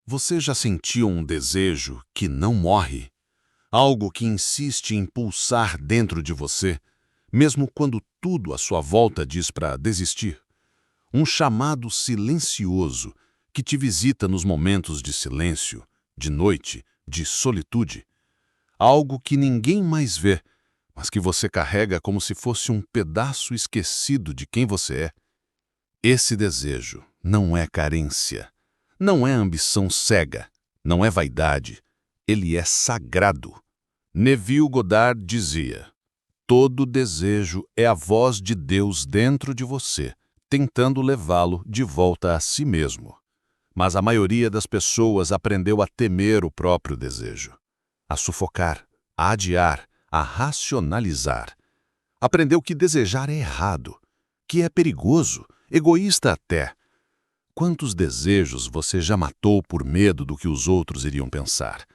Você já sentiu um desejo que não morre? Algo que insiste em pulsar dentro de você, mesmo quando tudo à sua volta diz para desistir? Um chamado silencioso que te visita nos momentos de silêncio, de noite, de solitude. Algo que ninguém mais vê, mas que você carrega como se fosse um pedaço esquecido de quem você é. Esse desejo não é carência. Não é ambição cega, não é vaidade, ele é sagrado. Neville Goddard dizia: todo desejo é a voz de Deus dentro de você, tentando levá-lo de volta a si mesmo. Mas a maioria das pessoas aprendeu a temer o próprio desejo, a sufocar, a adiar, a racionalizar. Aprendeu que desejar é errado, que é perigoso, egoísta até. Quantos desejos você já matou por medo do que os outros iriam pensar?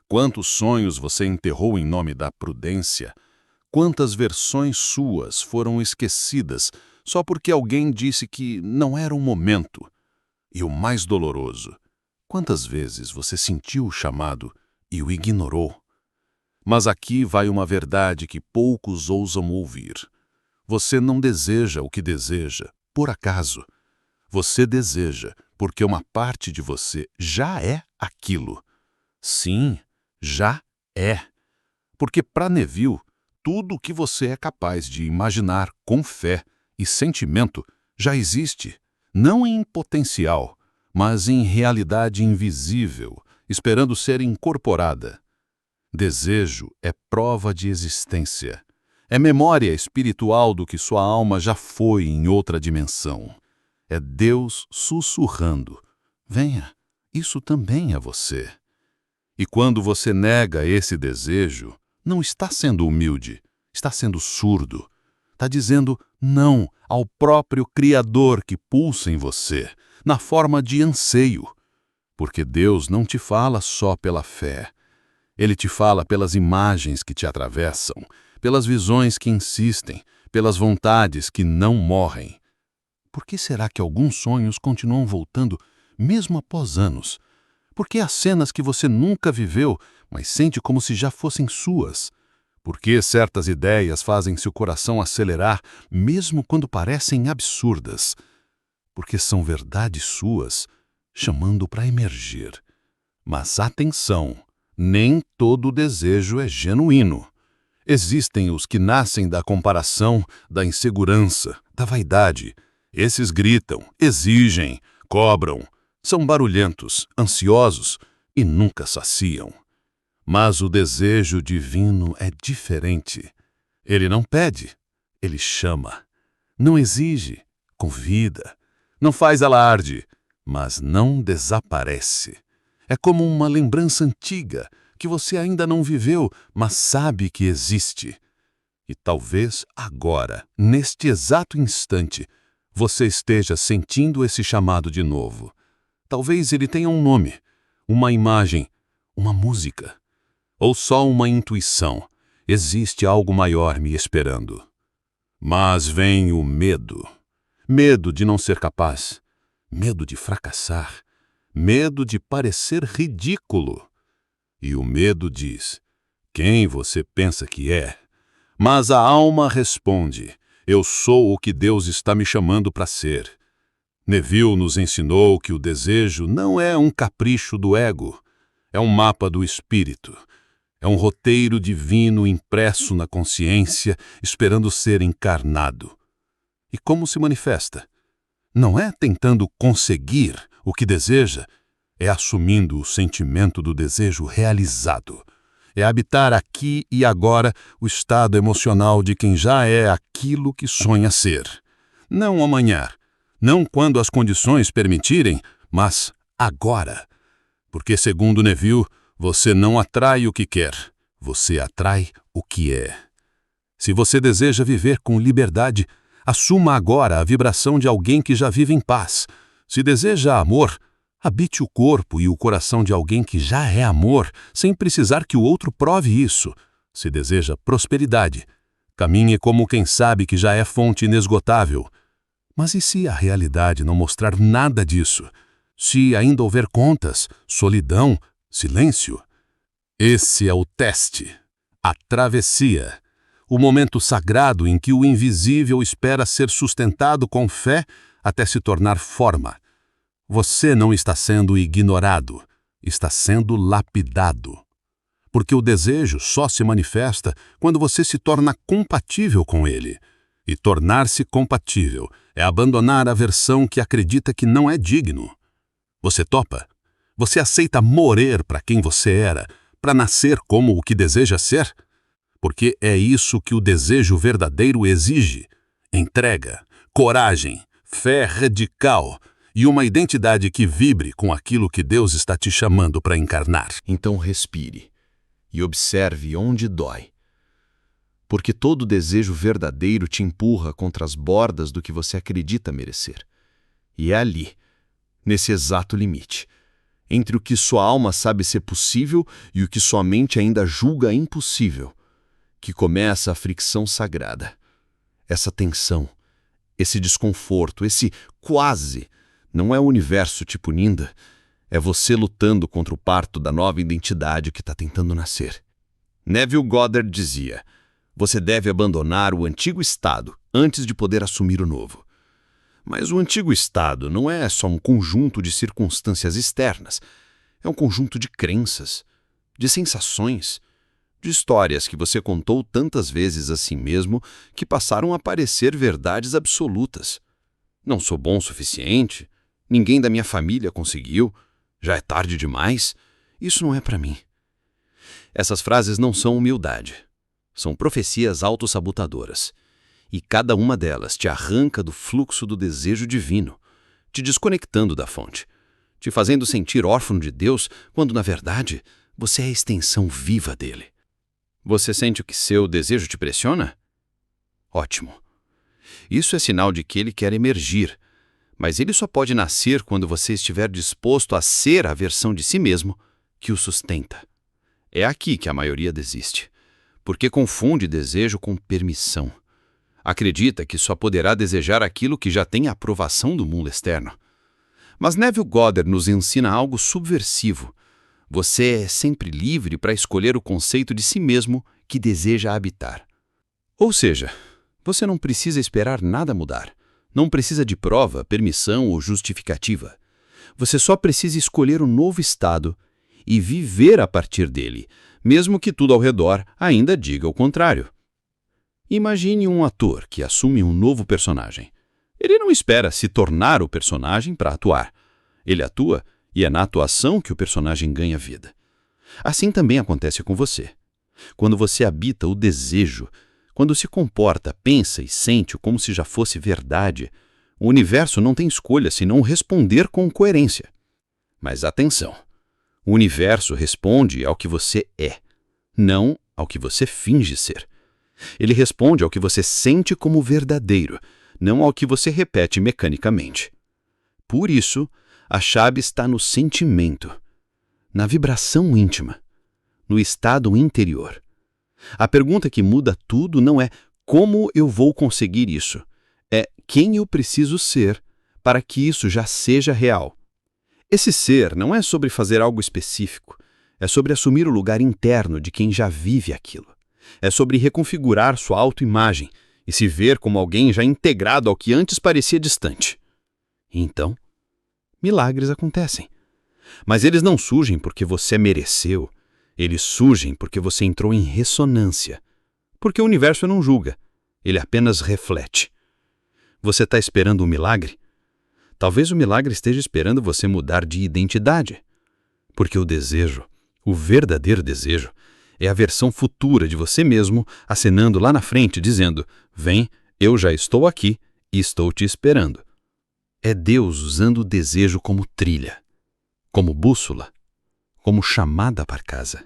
Quantos sonhos você enterrou em nome da prudência? Quantas versões suas foram esquecidas só porque alguém disse que não era o momento? E o mais doloroso, quantas vezes você sentiu o chamado e o ignorou? Mas aqui vai uma verdade que poucos ousam ouvir. Você não deseja o que deseja, por acaso. Você deseja porque uma parte de você já é aquilo. Sim, já é. Porque para Neville, tudo o que você é capaz de imaginar com fé e sentimento já existe, não em potencial, mas em realidade invisível, esperando ser incorporada. Desejo é prova de existência. É memória espiritual do que sua alma já foi em outra dimensão. É Deus sussurrando: venha, isso também é você. E quando você nega esse desejo, não está sendo humilde, está sendo surdo. Está dizendo não ao próprio Criador que pulsa em você, na forma de anseio. Porque Deus não te fala só pela fé. Ele te fala pelas imagens que te atravessam, pelas visões que insistem, pelas vontades que não morrem. Por que será que alguns sonhos continuam voltando, mesmo após anos? Por que há cenas que você nunca viveu, mas sente como se já fossem suas? Por que certas ideias fazem seu coração acelerar, mesmo quando parecem absurdas? Porque são verdades suas, chamando para emergir. Mas atenção, nem todo desejo é genuíno. Existem os que nascem da comparação, da insegurança, da vaidade. Esses gritam, exigem, cobram, são barulhentos, ansiosos e nunca saciam. Mas o desejo divino é diferente. Ele não pede, ele chama. Não exige, convida. Não faz alarde, mas não desaparece. É como uma lembrança antiga que você ainda não viveu, mas sabe que existe. E talvez agora, neste exato instante, você esteja sentindo esse chamado de novo. Talvez ele tenha um nome, uma imagem, uma música. Ou só uma intuição. Existe algo maior me esperando. Mas vem o medo. Medo de não ser capaz. Medo de fracassar. Medo de parecer ridículo. E o medo diz: quem você pensa que é? Mas a alma responde: eu sou o que Deus está me chamando para ser. Neville nos ensinou que o desejo não é um capricho do ego, é um mapa do espírito, é um roteiro divino impresso na consciência, esperando ser encarnado. E como se manifesta? Não é tentando conseguir o que deseja, é assumindo o sentimento do desejo realizado. É habitar aqui e agora o estado emocional de quem já é aquilo que sonha ser. Não amanhã, não quando as condições permitirem, mas agora. Porque, segundo Neville, você não atrai o que quer, você atrai o que é. Se você deseja viver com liberdade, assuma agora a vibração de alguém que já vive em paz. Se deseja amor, habite o corpo e o coração de alguém que já é amor, sem precisar que o outro prove isso. Se deseja prosperidade, caminhe como quem sabe que já é fonte inesgotável. Mas e se a realidade não mostrar nada disso? Se ainda houver contas, solidão, silêncio. Esse é o teste, a travessia, o momento sagrado em que o invisível espera ser sustentado com fé até se tornar forma. Você não está sendo ignorado, está sendo lapidado. Porque o desejo só se manifesta quando você se torna compatível com ele. E tornar-se compatível é abandonar a versão que acredita que não é digno. Você topa? Você aceita morrer para quem você era, para nascer como o que deseja ser? Porque é isso que o desejo verdadeiro exige: entrega, coragem, fé radical e uma identidade que vibre com aquilo que Deus está te chamando para encarnar. Então respire e observe onde dói. Porque todo desejo verdadeiro te empurra contra as bordas do que você acredita merecer. E é ali, nesse exato limite, entre o que sua alma sabe ser possível e o que sua mente ainda julga impossível, que começa a fricção sagrada. Essa tensão, esse desconforto, esse quase, não é o universo te punindo, é você lutando contra o parto da nova identidade que está tentando nascer. Neville Goddard dizia: você deve abandonar o antigo estado antes de poder assumir o novo. Mas o antigo estado não é só um conjunto de circunstâncias externas, é um conjunto de crenças, de sensações, de histórias que você contou tantas vezes a si mesmo que passaram a parecer verdades absolutas. Não sou bom o suficiente, ninguém da minha família conseguiu, já é tarde demais, isso não é para mim. Essas frases não são humildade, são profecias autossabotadoras. E cada uma delas te arranca do fluxo do desejo divino, te desconectando da fonte, te fazendo sentir órfão de Deus, quando, na verdade, você é a extensão viva dele. Você sente que seu desejo te pressiona? Ótimo. Isso é sinal de que ele quer emergir, mas ele só pode nascer quando você estiver disposto a ser a versão de si mesmo que o sustenta. É aqui que a maioria desiste, porque confunde desejo com permissão. Acredita que só poderá desejar aquilo que já tem a aprovação do mundo externo. Mas Neville Goddard nos ensina algo subversivo. Você é sempre livre para escolher o conceito de si mesmo que deseja habitar. Ou seja, você não precisa esperar nada mudar. Não precisa de prova, permissão ou justificativa. Você só precisa escolher um novo estado e viver a partir dele, mesmo que tudo ao redor ainda diga o contrário. Imagine um ator que assume um novo personagem. Ele não espera se tornar o personagem para atuar. Ele atua e é na atuação que o personagem ganha vida. Assim também acontece com você. Quando você habita o desejo, quando se comporta, pensa e sente como se já fosse verdade, o universo não tem escolha senão responder com coerência. Mas atenção, o universo responde ao que você é, não ao que você finge ser. Ele responde ao que você sente como verdadeiro, não ao que você repete mecanicamente. Por isso, a chave está no sentimento, na vibração íntima, no estado interior. A pergunta que muda tudo não é como eu vou conseguir isso, é quem eu preciso ser para que isso já seja real. Esse ser não é sobre fazer algo específico, é sobre assumir o lugar interno de quem já vive aquilo. É sobre reconfigurar sua autoimagem e se ver como alguém já integrado ao que antes parecia distante. Então, milagres acontecem. Mas eles não surgem porque você mereceu. Eles surgem porque você entrou em ressonância. Porque o universo não julga, ele apenas reflete. Você está esperando um milagre? Talvez o milagre esteja esperando você mudar de identidade. Porque o desejo, o verdadeiro desejo, é a versão futura de você mesmo acenando lá na frente, dizendo: vem, eu já estou aqui e estou te esperando. É Deus usando o desejo como trilha, como bússola, como chamada para casa.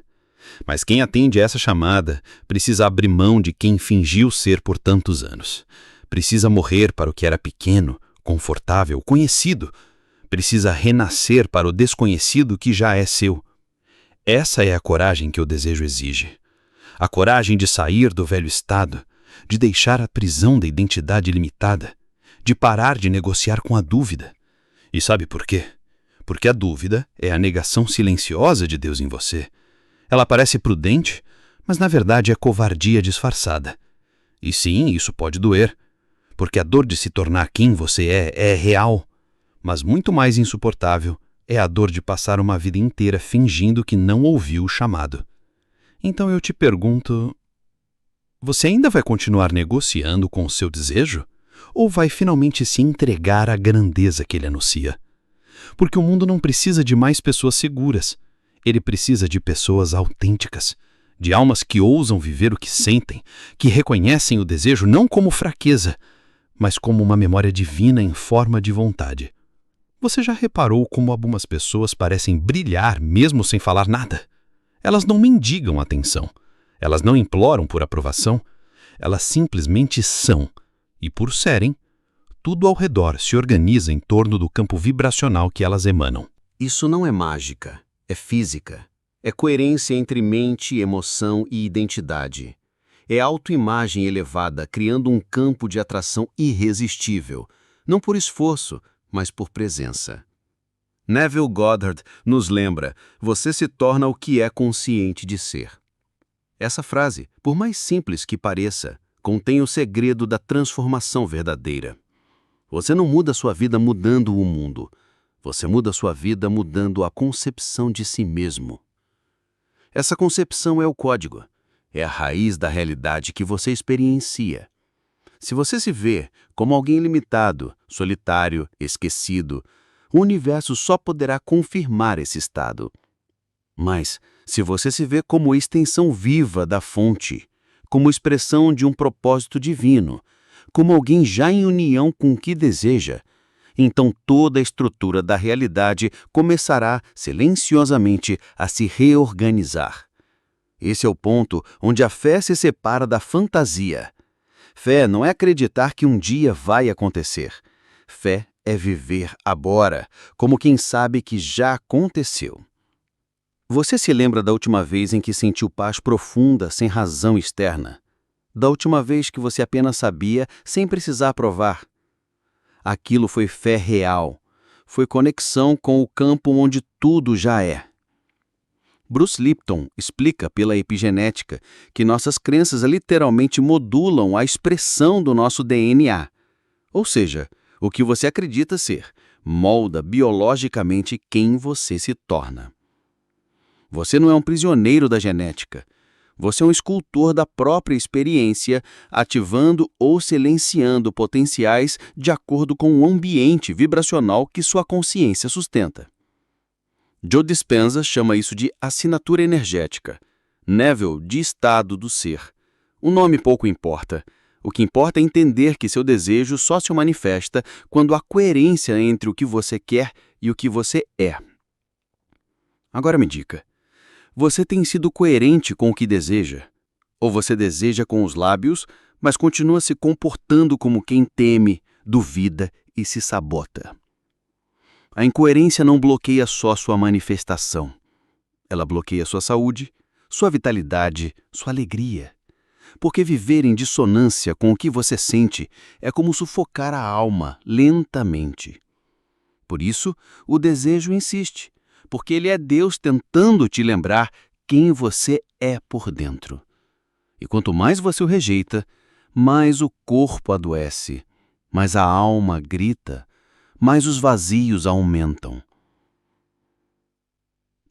Mas quem atende a essa chamada precisa abrir mão de quem fingiu ser por tantos anos. Precisa morrer para o que era pequeno, confortável, conhecido. Precisa renascer para o desconhecido que já é seu. Essa é a coragem que o desejo exige. A coragem de sair do velho estado, de deixar a prisão da identidade limitada, de parar de negociar com a dúvida. E sabe por quê? Porque a dúvida é a negação silenciosa de Deus em você. Ela parece prudente, mas na verdade é covardia disfarçada. E sim, isso pode doer, porque a dor de se tornar quem você é real, mas muito mais insuportável é a dor de passar uma vida inteira fingindo que não ouviu o chamado. Então eu te pergunto, você ainda vai continuar negociando com o seu desejo? Ou vai finalmente se entregar à grandeza que ele anuncia? Porque o mundo não precisa de mais pessoas seguras. Ele precisa de pessoas autênticas, de almas que ousam viver o que sentem, que reconhecem o desejo não como fraqueza, mas como uma memória divina em forma de vontade. Você já reparou como algumas pessoas parecem brilhar mesmo sem falar nada? Elas não mendigam atenção, elas não imploram por aprovação, elas simplesmente são, e por serem, tudo ao redor se organiza em torno do campo vibracional que elas emanam. Isso não é mágica, é física. É coerência entre mente, emoção e identidade. É autoimagem elevada, criando um campo de atração irresistível, não por esforço, mas por presença. Neville Goddard nos lembra: você se torna o que é consciente de ser. Essa frase, por mais simples que pareça, contém o segredo da transformação verdadeira. Você não muda sua vida mudando o mundo. Você muda sua vida mudando a concepção de si mesmo. Essa concepção é o código, é a raiz da realidade que você experiencia. Se você se vê como alguém limitado, solitário, esquecido, o universo só poderá confirmar esse estado. Mas, se você se vê como extensão viva da fonte, como expressão de um propósito divino, como alguém já em união com o que deseja, então toda a estrutura da realidade começará silenciosamente a se reorganizar. Esse é o ponto onde a fé se separa da fantasia. Fé não é acreditar que um dia vai acontecer. Fé é viver agora, como quem sabe que já aconteceu. Você se lembra da última vez em que sentiu paz profunda sem razão externa? Da última vez que você apenas sabia sem precisar provar? Aquilo foi fé real, foi conexão com o campo onde tudo já é. Bruce Lipton explica pela epigenética que nossas crenças literalmente modulam a expressão do nosso DNA. Ou seja, o que você acredita ser molda biologicamente quem você se torna. Você não é um prisioneiro da genética. Você é um escultor da própria experiência, ativando ou silenciando potenciais de acordo com o ambiente vibracional que sua consciência sustenta. Joe Dispenza chama isso de assinatura energética. Neville de estado do ser. O nome pouco importa. O que importa é entender que seu desejo só se manifesta quando há coerência entre o que você quer e o que você é. Agora me diga. Você tem sido coerente com o que deseja? Ou você deseja com os lábios, mas continua se comportando como quem teme, duvida e se sabota? A incoerência não bloqueia só sua manifestação. Ela bloqueia sua saúde, sua vitalidade, sua alegria. Porque viver em dissonância com o que você sente é como sufocar a alma lentamente. Por isso, o desejo insiste. Porque ele é Deus tentando te lembrar quem você é por dentro. E quanto mais você o rejeita, mais o corpo adoece, mais a alma grita, mais os vazios aumentam.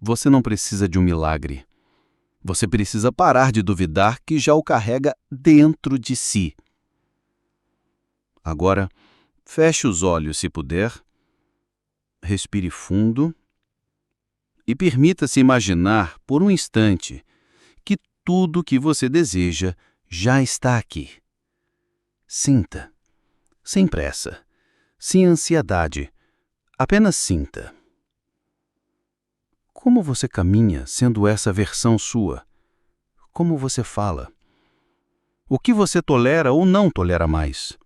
Você não precisa de um milagre. Você precisa parar de duvidar que já o carrega dentro de si. Agora, feche os olhos se puder, respire fundo. E permita-se imaginar, por um instante, que tudo o que você deseja já está aqui. Sinta, sem pressa, sem ansiedade, apenas sinta. Como você caminha sendo essa versão sua? Como você fala? O que você tolera ou não tolera mais?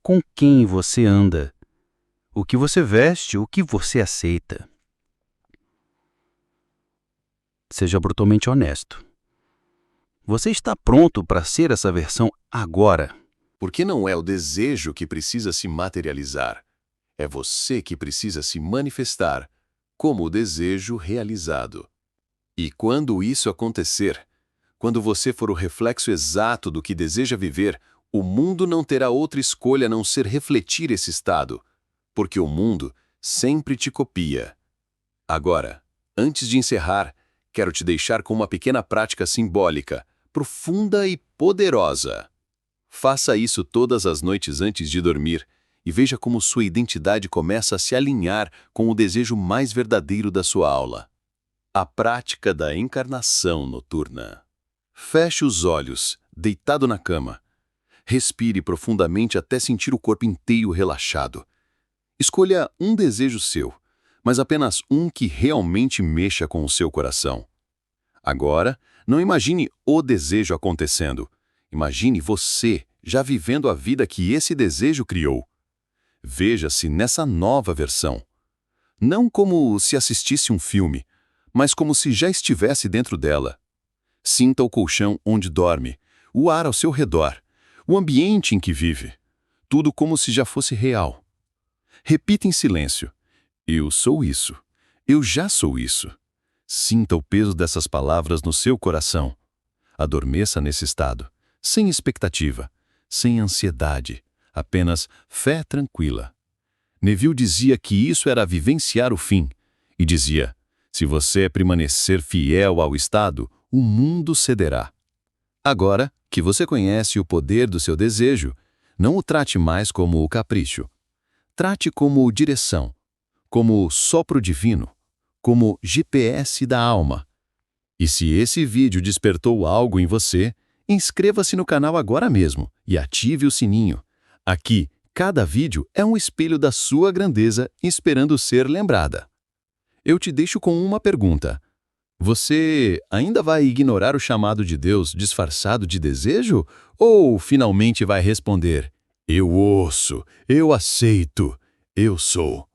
Com quem você anda? O que você veste, o que você aceita? Seja brutalmente honesto. Você está pronto para ser essa versão agora? Porque não é o desejo que precisa se materializar. É você que precisa se manifestar como o desejo realizado. E quando isso acontecer, quando você for o reflexo exato do que deseja viver, o mundo não terá outra escolha a não ser refletir esse estado, porque o mundo sempre te copia. Agora, antes de encerrar, quero te deixar com uma pequena prática simbólica, profunda e poderosa. Faça isso todas as noites antes de dormir e veja como sua identidade começa a se alinhar com o desejo mais verdadeiro da sua aula. A prática da encarnação noturna. Feche os olhos, deitado na cama. Respire profundamente até sentir o corpo inteiro relaxado. Escolha um desejo seu, mas apenas um que realmente mexa com o seu coração. Agora, não imagine o desejo acontecendo. Imagine você já vivendo a vida que esse desejo criou. Veja-se nessa nova versão. Não como se assistisse um filme, mas como se já estivesse dentro dela. Sinta o colchão onde dorme, o ar ao seu redor, o ambiente em que vive. Tudo como se já fosse real. Repita em silêncio. Eu sou isso. Eu já sou isso. Sinta o peso dessas palavras no seu coração. Adormeça nesse estado, sem expectativa, sem ansiedade, apenas fé tranquila. Neville dizia que isso era vivenciar o fim, e dizia, se você permanecer fiel ao estado, o mundo cederá. Agora que você conhece o poder do seu desejo, não o trate mais como o capricho. Trate como direção, como sopro divino, como GPS da alma. E se esse vídeo despertou algo em você, inscreva-se no canal agora mesmo e ative o sininho. Aqui, cada vídeo é um espelho da sua grandeza esperando ser lembrada. Eu te deixo com uma pergunta. Você ainda vai ignorar o chamado de Deus disfarçado de desejo? Ou finalmente vai responder, eu ouço, eu aceito, eu sou?